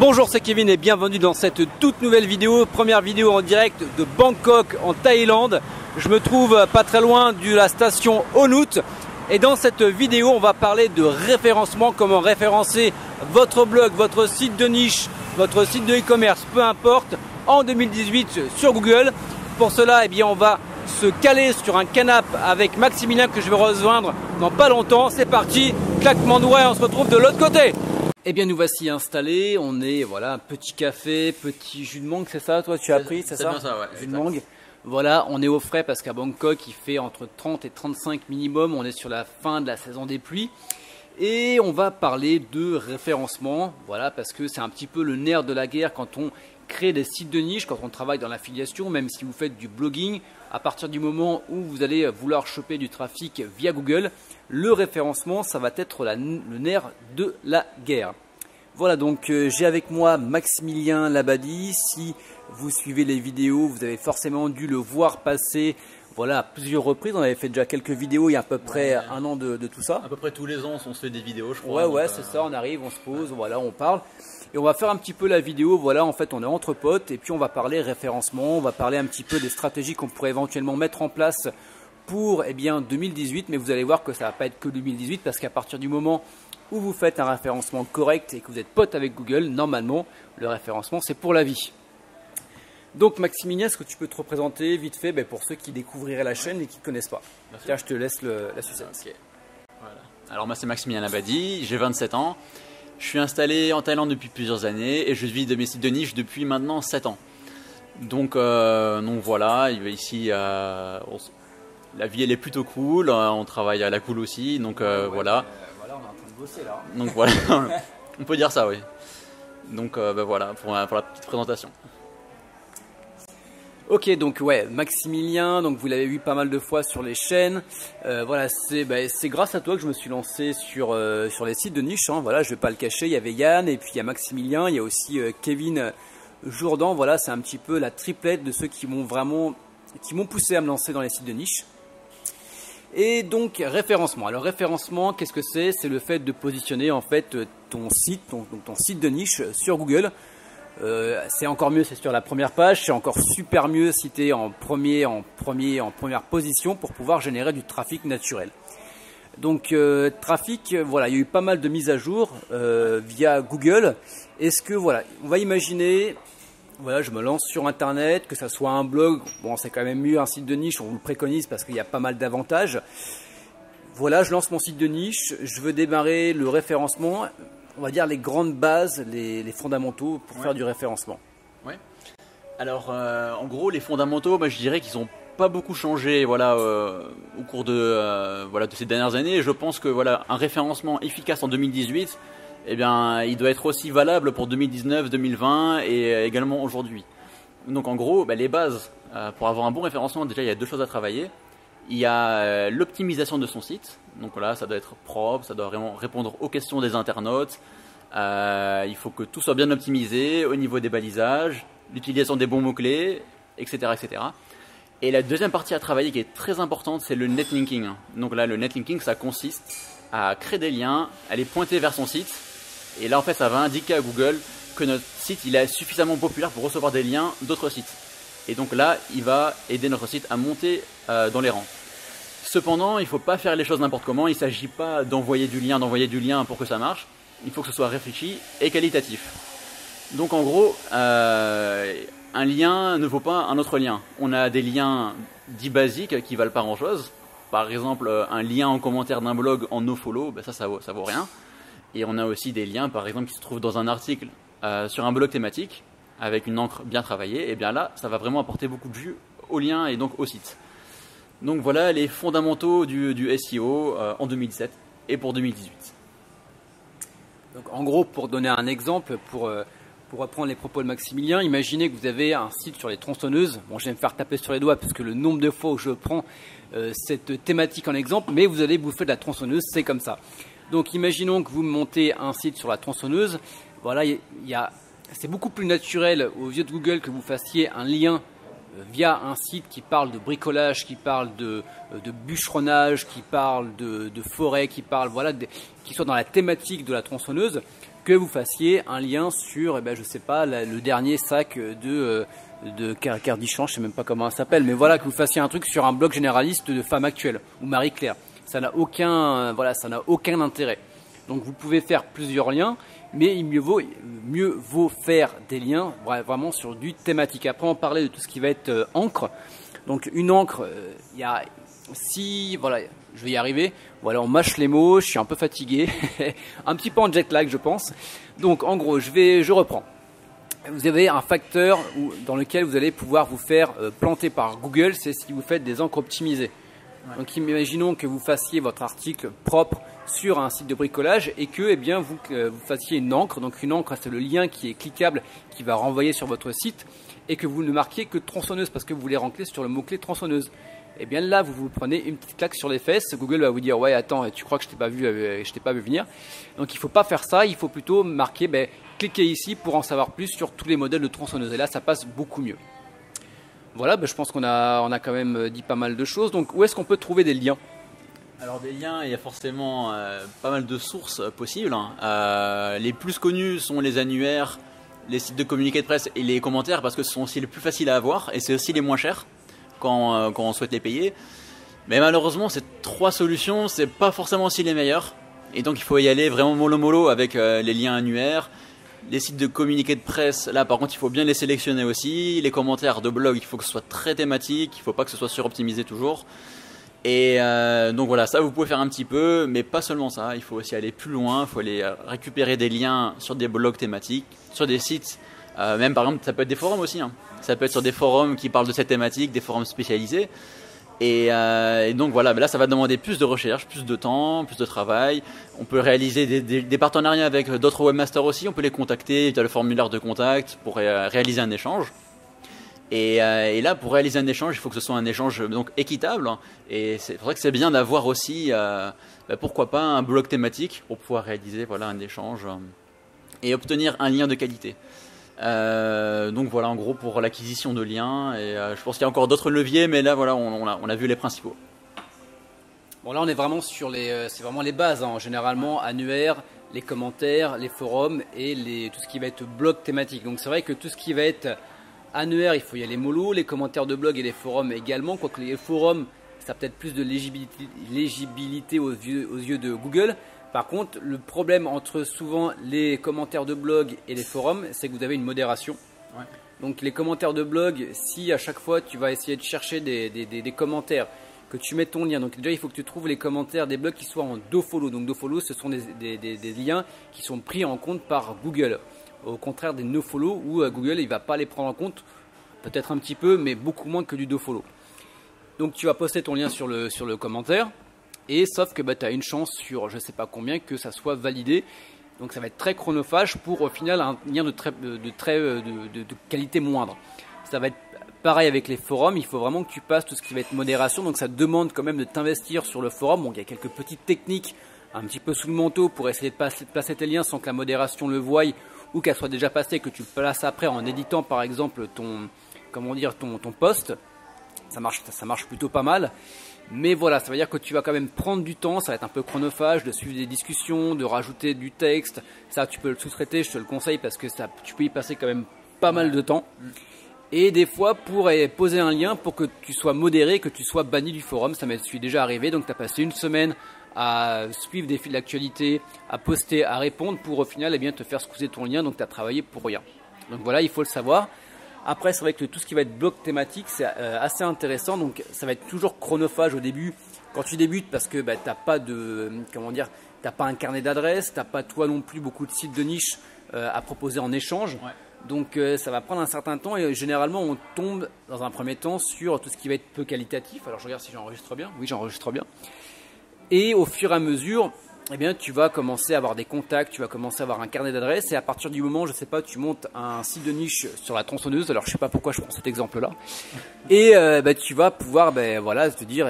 Bonjour, c'est Kevin et bienvenue dans cette toute nouvelle vidéo, première vidéo en direct de Bangkok en Thaïlande. Je me trouve pas très loin de la station Onut et dans cette vidéo on va parler de référencement, comment référencer votre blog, votre site de niche, votre site de e-commerce, peu importe, en 2018 sur Google. Pour cela, on va se caler sur un canapé avec Maximilien que je vais rejoindre dans pas longtemps. C'est parti, claquement de doigts et on se retrouve de l'autre côté. Eh bien nous voici installés, on est voilà un petit café, petit jus de mangue, c'est ça toi tu as pris, c'est ça? Bien ça, ouais. Jus de mangue. Voilà, on est au frais parce qu'à Bangkok il fait entre 30 et 35 minimum, on est sur la fin de la saison des pluies. Et on va parler de référencement, voilà, parce que c'est un petit peu le nerf de la guerre quand on crée des sites de niche, quand on travaille dans l'affiliation, même si vous faites du blogging, à partir du moment où vous allez vouloir choper du trafic via Google, le référencement, ça va être le nerf de la guerre. Voilà, donc j'ai avec moi Maximilien Labadie. Si vous suivez les vidéos, vous avez forcément dû le voir passer voilà, à plusieurs reprises. On avait fait déjà quelques vidéos il y a à peu près un an de tout ça. À peu près tous les ans, on se fait des vidéos, je crois. Ouais, c'est ça, on arrive, on se pose, voilà, on parle. Et on va faire un petit peu la vidéo, voilà, en fait on est entre potes et puis on va parler référencement, on va parler un petit peu des stratégies qu'on pourrait éventuellement mettre en place pour 2018, mais vous allez voir que ça ne va pas être que 2018 parce qu'à partir du moment où vous faites un référencement correct et que vous êtes pote avec Google, normalement le référencement c'est pour la vie. Donc Maximilien, est-ce que tu peux te représenter vite fait pour ceux qui découvriraient la chaîne et qui ne connaissent pas? Tiens, je te laisse la sucette. Okay. Voilà. Alors moi c'est Maximilien Labadie, j'ai 27 ans. Je suis installé en Thaïlande depuis plusieurs années et je vis de mes sites de niche depuis maintenant 7 ans. Donc voilà, ici la vie elle est plutôt cool, on travaille à la cool aussi, donc voilà. Voilà, on est en train de bosser là. Donc voilà, on peut dire ça, oui. Donc voilà pour la petite présentation. Ok, donc ouais, Maximilien, donc vous l'avez vu pas mal de fois sur les chaînes. Voilà, c'est grâce à toi que je me suis lancé sur les sites de niche. Hein, voilà, je vais pas le cacher. Il y avait Yann et puis il y a Maximilien, il y a aussi Kevin Jourdan. Voilà, c'est un petit peu la triplette de ceux qui m'ont poussé à me lancer dans les sites de niche. Et donc référencement. Alors référencement, qu'est-ce que c'est? C'est le fait de positionner en fait ton site, ton site de niche sur Google. C'est encore mieux, c'est sur la première page, c'est encore super mieux si tu es en première position pour pouvoir générer du trafic naturel. Donc trafic, voilà, il y a eu pas mal de mises à jour via Google. Est-ce que voilà, on va imaginer, voilà, je me lance sur internet, que ça soit un blog, bon c'est quand même mieux un site de niche, on vous le préconise parce qu'il y a pas mal d'avantages. Voilà, je lance mon site de niche, je veux démarrer le référencement. On va dire les grandes bases, les fondamentaux pour faire du référencement. Ouais. Alors en gros les fondamentaux, moi, je dirais qu'ils n'ont pas beaucoup changé voilà, au cours de ces dernières années. Je pense que voilà, un référencement efficace en 2018, il doit être aussi valable pour 2019, 2020 et également aujourd'hui. Donc en gros, les bases pour avoir un bon référencement, déjà il y a deux choses à travailler. Il y a l'optimisation de son site, donc voilà, ça doit être propre, ça doit vraiment répondre aux questions des internautes. Il faut que tout soit bien optimisé au niveau des balisages, l'utilisation des bons mots-clés, etc., etc. Et la deuxième partie à travailler qui est très importante, c'est le netlinking. Donc là, le netlinking, ça consiste à créer des liens, à les pointer vers son site. Et là, en fait, ça va indiquer à Google que notre site il est suffisamment populaire pour recevoir des liens d'autres sites. Et donc là, il va aider notre site à monter dans les rangs. Cependant, il ne faut pas faire les choses n'importe comment. Il ne s'agit pas d'envoyer du lien pour que ça marche. Il faut que ce soit réfléchi et qualitatif. Donc en gros, un lien ne vaut pas un autre lien. On a des liens dits basiques qui ne valent pas grand-chose. Par exemple, un lien en commentaire d'un blog en nofollow, ça vaut rien. Et on a aussi des liens, par exemple, qui se trouvent dans un article sur un blog thématique avec une encre bien travaillée. Et bien là, ça va vraiment apporter beaucoup de vue au lien et donc au site. Donc voilà les fondamentaux du SEO en 2017 et pour 2018. Donc en gros, pour donner un exemple, pour reprendre les propos de Maximilien, imaginez que vous avez un site sur les tronçonneuses. Bon, je vais me faire taper sur les doigts parce que le nombre de fois où je prends cette thématique en exemple, mais vous allez bouffer de la tronçonneuse, c'est comme ça. Donc imaginons que vous montez un site sur la tronçonneuse. Voilà, c'est beaucoup plus naturel aux yeux de Google que vous fassiez un lien via un site qui parle de bricolage, qui parle de bûcheronnage, qui parle de forêt, qui parle qui soit dans la thématique de la tronçonneuse, que vous fassiez un lien sur, je sais pas, le dernier sac de Kardashian, je sais même pas comment ça s'appelle, mais voilà, que vous fassiez un truc sur un blog généraliste de femmes actuelles ou Marie-Claire. Ça n'a aucun intérêt. Donc vous pouvez faire plusieurs liens, mais mieux vaut faire des liens vraiment sur du thématique. Après, on parlait de tout ce qui va être encre. Donc une encre, voilà, je vais y arriver. Voilà, on mâche les mots, je suis un peu fatigué, un petit peu en jet lag, je pense. Donc en gros, je reprends. Vous avez un facteur dans lequel vous allez pouvoir vous faire planter par Google, c'est si vous faites des encres optimisées. Ouais. Donc imaginons que vous fassiez votre article propre sur un site de bricolage et que vous fassiez une encre. Donc une encre, c'est le lien qui est cliquable, qui va renvoyer sur votre site, et que vous ne marquiez que tronçonneuse parce que vous voulez rentrer sur le mot-clé tronçonneuse. Et bien là, vous prenez une petite claque sur les fesses. Google va vous dire ouais, attends, tu crois que je t'ai pas vu venir. Donc il faut pas faire ça. Il faut plutôt marquer cliquez ici pour en savoir plus sur tous les modèles de tronçonneuse. Et là, ça passe beaucoup mieux. Voilà, je pense qu'on a quand même dit pas mal de choses. Donc où est-ce qu'on peut trouver des liens? Alors des liens, il y a forcément pas mal de sources possibles. Les plus connus sont les annuaires, les sites de communiqués de presse et les commentaires parce que ce sont aussi les plus faciles à avoir et c'est aussi les moins chers quand on souhaite les payer. Mais malheureusement, ces trois solutions, c'est pas forcément aussi les meilleures. Et donc il faut y aller vraiment mollo avec les liens annuaires. Les sites de communiqués de presse, là par contre il faut bien les sélectionner aussi. Les commentaires de blog, il faut que ce soit très thématique, il ne faut pas que ce soit suroptimisé toujours. Et donc voilà, ça vous pouvez faire un petit peu, mais pas seulement ça, il faut aussi aller plus loin, il faut aller récupérer des liens sur des blogs thématiques, sur des sites, même par exemple ça peut être des forums aussi, ça peut être sur des forums qui parlent de cette thématique, des forums spécialisés. Et donc voilà, mais là ça va demander plus de recherche, plus de temps, plus de travail. On peut réaliser des partenariats avec d'autres webmasters aussi, on peut les contacter via le formulaire de contact pour réaliser un échange. Et là, pour réaliser un échange, il faut que ce soit un échange donc équitable. Et c'est vrai que c'est bien d'avoir aussi, pourquoi pas, un blog thématique pour pouvoir réaliser un échange et obtenir un lien de qualité. Donc voilà, en gros, pour l'acquisition de liens. Et je pense qu'il y a encore d'autres leviers, mais là, voilà, on a vu les principaux. Bon, là, on est vraiment sur c'est vraiment les bases. Généralement, annuaire, les commentaires, les forums et tout ce qui va être blog thématique. Donc c'est vrai que tout ce qui va être annuaire, il faut y aller mollo, les commentaires de blog et les forums également, quoique les forums, ça a peut-être plus de légibilité aux yeux de Google. Par contre, le problème entre souvent les commentaires de blog et les forums, c'est que vous avez une modération. Ouais. Donc les commentaires de blog, si à chaque fois tu vas essayer de chercher des commentaires, que tu mets ton lien, donc déjà il faut que tu trouves les commentaires des blogs qui soient en dofollow. Donc dofollow, ce sont des liens qui sont pris en compte par Google. Au contraire des nofollow où Google il va pas les prendre en compte, peut-être un petit peu, mais beaucoup moins que du dofollow. Donc tu vas poster ton lien sur le commentaire, et sauf que tu as une chance sur je sais pas combien que ça soit validé. Donc ça va être très chronophage pour au final un lien de qualité moindre. Ça va être pareil avec les forums, il faut vraiment que tu passes tout ce qui va être modération, donc ça demande quand même de t'investir sur le forum. Bon, il y a quelques petites techniques un petit peu sous le manteau pour essayer de placer tes liens sans que la modération le voie ou qu'elle soit déjà passée, que tu le places après en éditant par exemple ton post. Ça marche plutôt pas mal. Mais voilà, ça veut dire que tu vas quand même prendre du temps, ça va être un peu chronophage de suivre des discussions, de rajouter du texte. Ça, tu peux le sous-traiter, je te le conseille parce que tu peux y passer quand même pas mal de temps. Et des fois, pour poser un lien, pour que tu sois modéré, que tu sois banni du forum, ça m'est déjà arrivé. Donc tu as passé une semaine à suivre des fils d'actualité, à poster, à répondre pour au final te faire squeezer ton lien, donc tu as travaillé pour rien. Donc voilà, il faut le savoir. Après, c'est vrai que tout ce qui va être blog thématique, c'est assez intéressant, donc ça va être toujours chronophage au début, quand tu débutes, parce que t'as pas t'as pas un carnet d'adresses, t'as pas toi non plus beaucoup de sites de niche à proposer en échange. Ouais. Donc ça va prendre un certain temps et généralement on tombe dans un premier temps sur tout ce qui va être peu qualitatif. Alors je regarde si j'enregistre bien. Oui, j'enregistre bien. Et au fur et à mesure, tu vas commencer à avoir des contacts, tu vas commencer à avoir un carnet d'adresses et à partir du moment, je sais pas, tu montes un site de niche sur la tronçonneuse. Alors je sais pas pourquoi je prends cet exemple-là. Et tu vas pouvoir te dire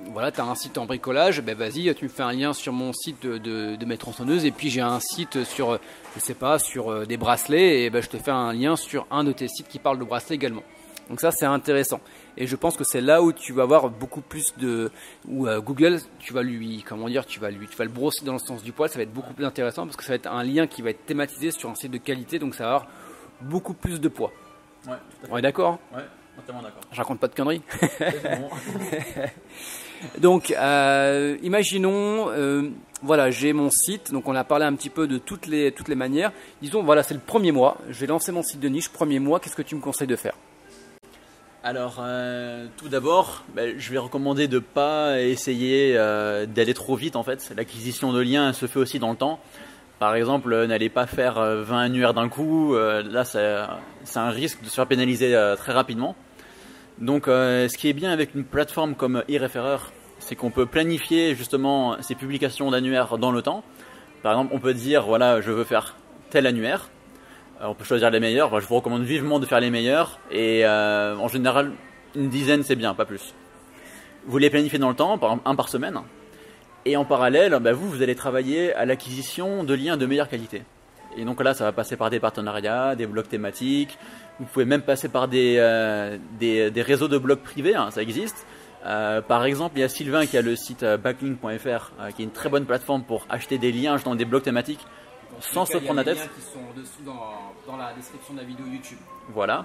voilà, tu as un site en bricolage, vas-y, tu me fais un lien sur mon site de mes tronçonneuses et puis j'ai un site sur je sais pas, sur des bracelets et je te fais un lien sur un de tes sites qui parle de bracelets également. Donc ça c'est intéressant. Et je pense que c'est là où tu vas avoir beaucoup plus de, où Google, tu vas le brosser dans le sens du poil, ça va être beaucoup plus intéressant parce que ça va être un lien qui va être thématisé sur un site de qualité, donc ça va avoir beaucoup plus de poids. Ouais, on est d'accord, hein? Ouais, totalement d'accord. Je raconte pas de conneries. Bon. Donc, imaginons, voilà, j'ai mon site, donc on a parlé un petit peu de toutes les manières. Disons, voilà, c'est le premier mois, je vais lancer mon site de niche, premier mois, qu'est-ce que tu me conseilles de faire? Alors, tout d'abord, je vais recommander de ne pas essayer d'aller trop vite en fait. L'acquisition de liens se fait aussi dans le temps. Par exemple, n'allez pas faire 20 annuaires d'un coup, là c'est un risque de se faire pénaliser très rapidement. Donc ce qui est bien avec une plateforme comme eReferrer, c'est qu'on peut planifier justement ces publications d'annuaires dans le temps. Par exemple, on peut dire voilà, je veux faire tel annuaire. On peut choisir les meilleurs. Enfin, je vous recommande vivement de faire les meilleurs. Et en général, une dizaine c'est bien, pas plus. Vous les planifiez dans le temps, par exemple un par semaine. Et en parallèle, vous allez travailler à l'acquisition de liens de meilleure qualité. Et donc là, ça va passer par des partenariats, des blogs thématiques. Vous pouvez même passer par des réseaux de blogs privés, hein, ça existe. Par exemple, il y a Sylvain qui a le site backlink.fr, qui est une très bonne plateforme pour acheter des liens dans des blogs thématiques sans se prendre la tête. Il y a des liens qui sont en dessous dans la description de la vidéo YouTube. Voilà.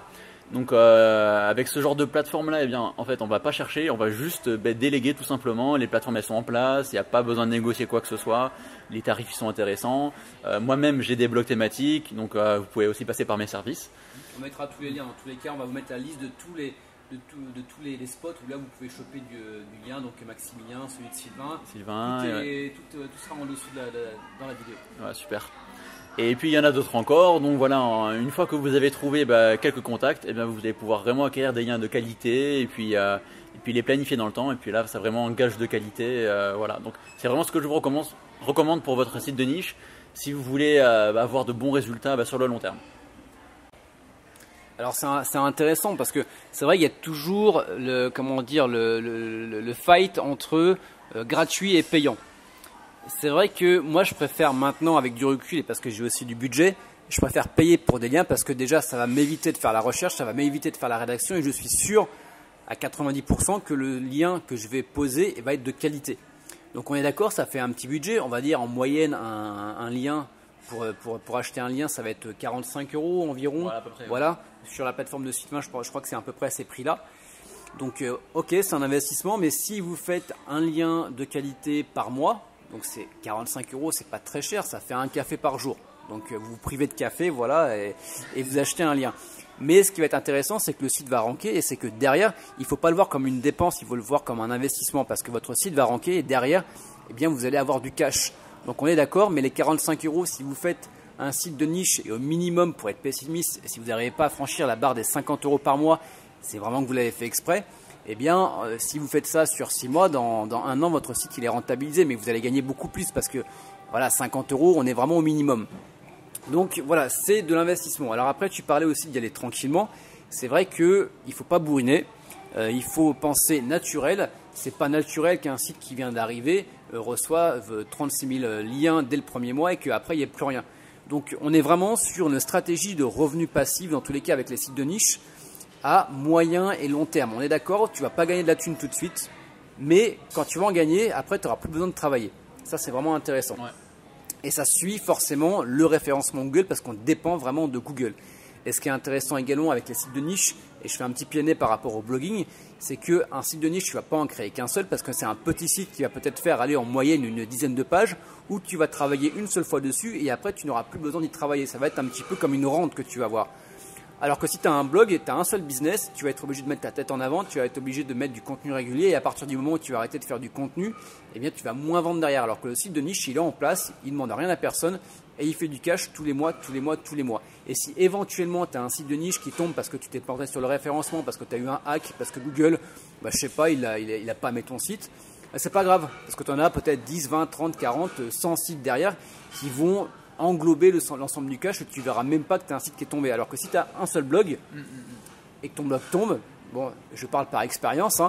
Donc avec ce genre de plateforme là, en fait on va pas chercher, on va juste déléguer tout simplement. Les plateformes elles sont en place, il n'y a pas besoin de négocier quoi que ce soit, les tarifs ils sont intéressants. Moi-même j'ai des blogs thématiques, donc vous pouvez aussi passer par mes services. On mettra tous les liens, dans tous les cas on va vous mettre la liste de tous les spots où là vous pouvez choper du lien, donc Maximilien, celui de Sylvain. Tout sera en dessous dans la vidéo. Ouais, super. Et puis il y en a d'autres encore, donc voilà, une fois que vous avez trouvé quelques contacts, vous allez pouvoir vraiment acquérir des liens de qualité et puis les planifier dans le temps, et puis là c'est vraiment un gage de qualité, voilà. Donc c'est vraiment ce que je vous recommande pour votre site de niche, si vous voulez avoir de bons résultats sur le long terme. Alors c'est intéressant parce que c'est vrai qu'il y a toujours le fight entre gratuit et payant. C'est vrai que moi je préfère maintenant, avec du recul et parce que j'ai aussi du budget, je préfère payer pour des liens parce que déjà ça va m'éviter de faire la recherche, ça va m'éviter de faire la rédaction et je suis sûr à 90% que le lien que je vais poser va être de qualité. Donc on est d'accord, ça fait un petit budget, on va dire en moyenne un lien pour acheter un lien ça va être 45 € environ. Voilà, à peu près, voilà. Ouais. Sur la plateforme de Sylvain je crois que c'est à peu près à ces prix là. Donc ok, c'est un investissement, mais si vous faites un lien de qualité par mois, donc c'est 45 €, c'est pas très cher, ça fait un café par jour. Donc vous vous privez de café, voilà, et vous achetez un lien. Mais ce qui va être intéressant, c'est que le site va ranker et c'est que derrière, il ne faut pas le voir comme une dépense, il faut le voir comme un investissement parce que votre site va ranker et derrière, vous allez avoir du cash. Donc on est d'accord, mais les 45 €, si vous faites un site de niche et au minimum, pour être pessimiste, si vous n'arrivez pas à franchir la barre des 50 € par mois, c'est vraiment que vous l'avez fait exprès. Si vous faites ça sur 6 mois, dans un an, votre site il est rentabilisé, mais vous allez gagner beaucoup plus parce que voilà, 50 €, on est vraiment au minimum. Donc voilà, c'est de l'investissement. Alors après, tu parlais aussi d'y aller tranquillement. C'est vrai qu'il ne faut pas bourriner, il faut penser naturel. C'est pas naturel qu'un site qui vient d'arriver reçoive 36 000 liens dès le premier mois et qu'après il n'y ait plus rien. Donc on est vraiment sur une stratégie de revenus passifs, dans tous les cas avec les sites de niche, à moyen et long terme. On est d'accord, tu ne vas pas gagner de la thune tout de suite, mais quand tu vas en gagner, après tu n'auras plus besoin de travailler. Ça c'est vraiment intéressant. Ouais. Et ça suit forcément le référencement Google parce qu'on dépend vraiment de Google. Et ce qui est intéressant également avec les sites de niche, et je fais un petit pied par rapport au blogging, c'est qu'un site de niche, tu ne vas pas en créer qu'un seul parce que c'est un petit site qui va peut-être faire aller en moyenne une dizaine de pages où tu vas travailler une seule fois dessus et après tu n'auras plus besoin d'y travailler. Ça va être un petit peu comme une rente que tu vas avoir. Alors que si tu as un blog et tu as un seul business, tu vas être obligé de mettre ta tête en avant, tu vas être obligé de mettre du contenu régulier et à partir du moment où tu vas arrêter de faire du contenu, tu vas moins vendre derrière. Alors que le site de niche, il est en place, il ne demande rien à personne et il fait du cash tous les mois. Et si éventuellement tu as un site de niche qui tombe parce que tu t'es planté sur le référencement, parce que tu as eu un hack, parce que Google, je sais pas, il a pas aimé ton site, c'est pas grave parce que tu en as peut-être 10, 20, 30, 40, 100 sites derrière qui vont englober l'ensemble du cash et tu verras même pas que tu as un site qui est tombé. Alors que si tu as un seul blog et que ton blog tombe, bon, je parle par expérience,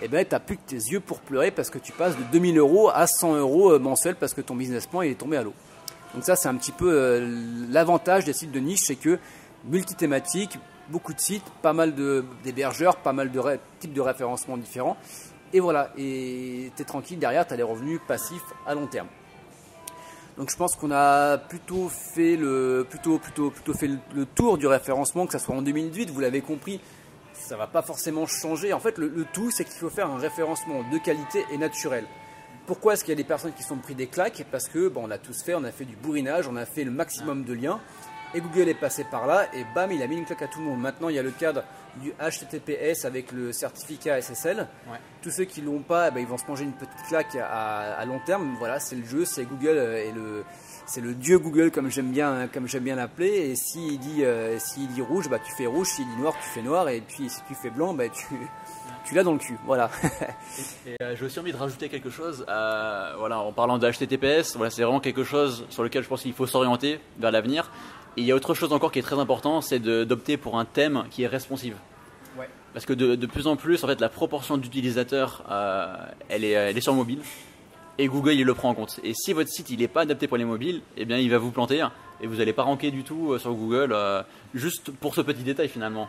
tu n'as plus que tes yeux pour pleurer parce que tu passes de 2000 € à 100 € mensuels parce que ton business plan il est tombé à l'eau. Donc ça c'est un petit peu l'avantage des sites de niche, c'est que multithématique, beaucoup de sites, pas mal d'hébergeurs, pas mal de types de référencement différents. Et voilà, et tu es tranquille, derrière, tu as des revenus passifs à long terme. Donc je pense qu'on a plutôt fait le tour du référencement, que ce soit en 2018, vous l'avez compris, ça ne va pas forcément changer. En fait, le tout, c'est qu'il faut faire un référencement de qualité et naturel. Pourquoi est-ce qu'il y a des personnes qui sont pris des claques? Parce que on a tous fait, on a fait du bourrinage, on a fait le maximum de liens. Et Google est passé par là et bam, il a mis une claque à tout le monde. Maintenant, il y a le cadre du HTTPS avec le certificat SSL. Ouais. Tous ceux qui ne l'ont pas, ils vont se manger une petite claque à long terme. Voilà, c'est le jeu, c'est Google et c'est le dieu Google comme j'aime bien l'appeler. Et s'il dit rouge, tu fais rouge. S'il dit noir, tu fais noir. Et puis si tu fais blanc, tu l'as dans le cul. Voilà. J'ai aussi envie de rajouter quelque chose. Voilà, en parlant de HTTPS, voilà, c'est vraiment quelque chose sur lequel je pense qu'il faut s'orienter vers l'avenir. Et il y a autre chose encore qui est très important, c'est d'opter pour un thème qui est responsive. Ouais. Parce que de plus en plus, en fait, la proportion d'utilisateurs, elle est sur mobile. Et Google, il le prend en compte. Et si votre site, il n'est pas adapté pour les mobiles, eh bien, il va vous planter. Et vous n'allez pas ranker du tout sur Google, juste pour ce petit détail finalement.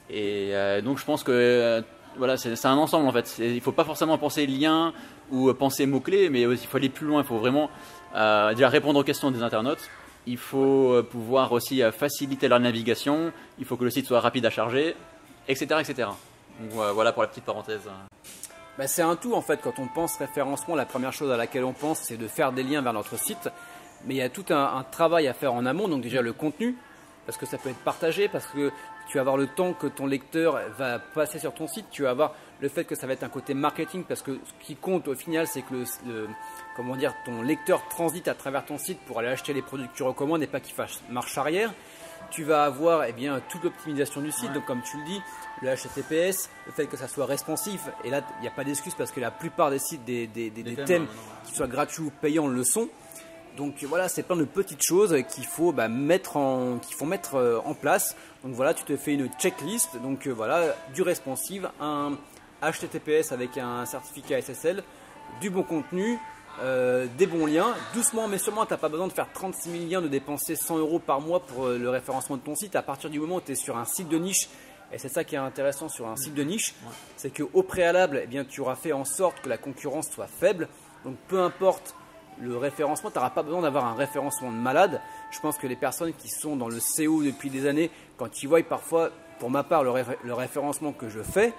Et donc, je pense que voilà, c'est un ensemble en fait. Il ne faut pas forcément penser lien ou penser mots-clés, mais il faut aller plus loin. Il faut vraiment déjà répondre aux questions des internautes. Il faut pouvoir aussi faciliter leur navigation, il faut que le site soit rapide à charger, etc. etc. Donc voilà pour la petite parenthèse. C'est un tout en fait, quand on pense référencement, la première chose à laquelle on pense c'est de faire des liens vers notre site. Mais il y a tout un travail à faire en amont, donc déjà le contenu, parce que ça peut être partagé, parce que tu vas avoir le temps que ton lecteur va passer sur ton site, tu vas avoir le fait que ça va être un côté marketing, parce que ce qui compte au final c'est que ton lecteur transite à travers ton site pour aller acheter les produits que tu recommandes et pas qu'il fasse marche arrière. Tu vas avoir toute l'optimisation du site, donc comme tu le dis, le HTTPS, le fait que ça soit responsif, et là il n'y a pas d'excuse parce que la plupart des sites, des thèmes qui soient gratuits ou payants le sont. Donc voilà, c'est plein de petites choses qu'il faut mettre en place. Donc voilà, tu te fais une checklist, donc voilà, du responsive, un HTTPS avec un certificat SSL, du bon contenu, des bons liens, doucement mais sûrement. Tu n'as pas besoin de faire 36 000 liens, de dépenser 100 € par mois pour le référencement de ton site. À partir du moment où tu es sur un site de niche, et c'est ça qui est intéressant sur un site de niche, c'est qu'au préalable, tu auras fait en sorte que la concurrence soit faible. Donc peu importe le référencement, tu n'auras pas besoin d'avoir un référencement de malade. Je pense que les personnes qui sont dans le SEO depuis des années, quand ils voient parfois, pour ma part, le référencement que je fais,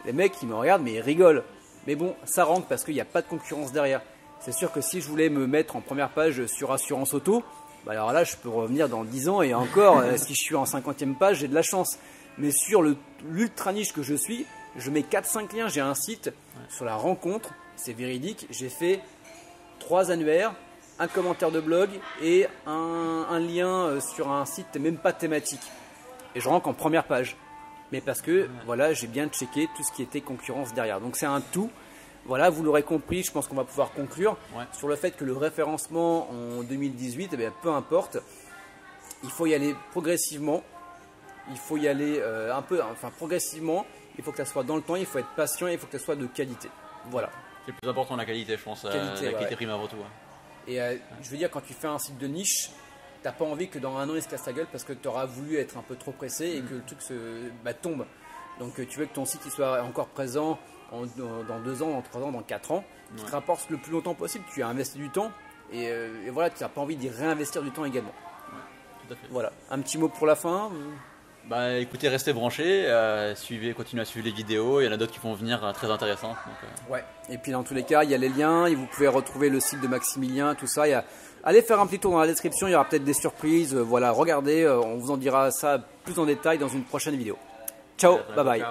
les mecs ils me regardent mais ils rigolent. Mais bon, ça rentre parce qu'il n'y a pas de concurrence derrière. C'est sûr que si je voulais me mettre en première page sur assurance auto, alors là je peux revenir dans 10 ans et encore, si je suis en 50e page, j'ai de la chance. Mais sur l'ultra niche que je suis, je mets 4-5 liens. J'ai un site sur la rencontre, c'est véridique, j'ai fait 3 annuaires, un commentaire de blog et un lien sur un site même pas thématique. Et je rank en première page. Mais parce que voilà, j'ai bien checké tout ce qui était concurrence derrière. Donc c'est un tout. Voilà, vous l'aurez compris, je pense qu'on va pouvoir conclure sur le fait que le référencement en 2018, peu importe, il faut y aller progressivement. Il faut y aller progressivement. Il faut que ça soit dans le temps, il faut être patient et il faut que ça soit de qualité. Voilà. C'est le plus important, la qualité, je pense. La qualité prime avant tout. Et je veux dire, quand tu fais un site de niche, tu n'as pas envie que dans un an il se casse ta gueule parce que tu auras voulu être un peu trop pressé et que le truc tombe. Donc tu veux que ton site il soit encore présent dans 2 ans, dans 3 ans, dans 4 ans. Tu te rapportes le plus longtemps possible. Tu as investi du temps et voilà, tu n'as pas envie d'y réinvestir du temps également. Tout à fait. Voilà, un petit mot pour la fin. Écoutez, restez branchés, continuez à suivre les vidéos, il y en a d'autres qui vont venir très intéressantes. Ouais, et puis dans tous les cas, il y a les liens, et vous pouvez retrouver le site de Maximilien, tout ça. Allez faire un petit tour dans la description, il y aura peut-être des surprises. Voilà, regardez, on vous en dira ça plus en détail dans une prochaine vidéo. Ciao, bye bye.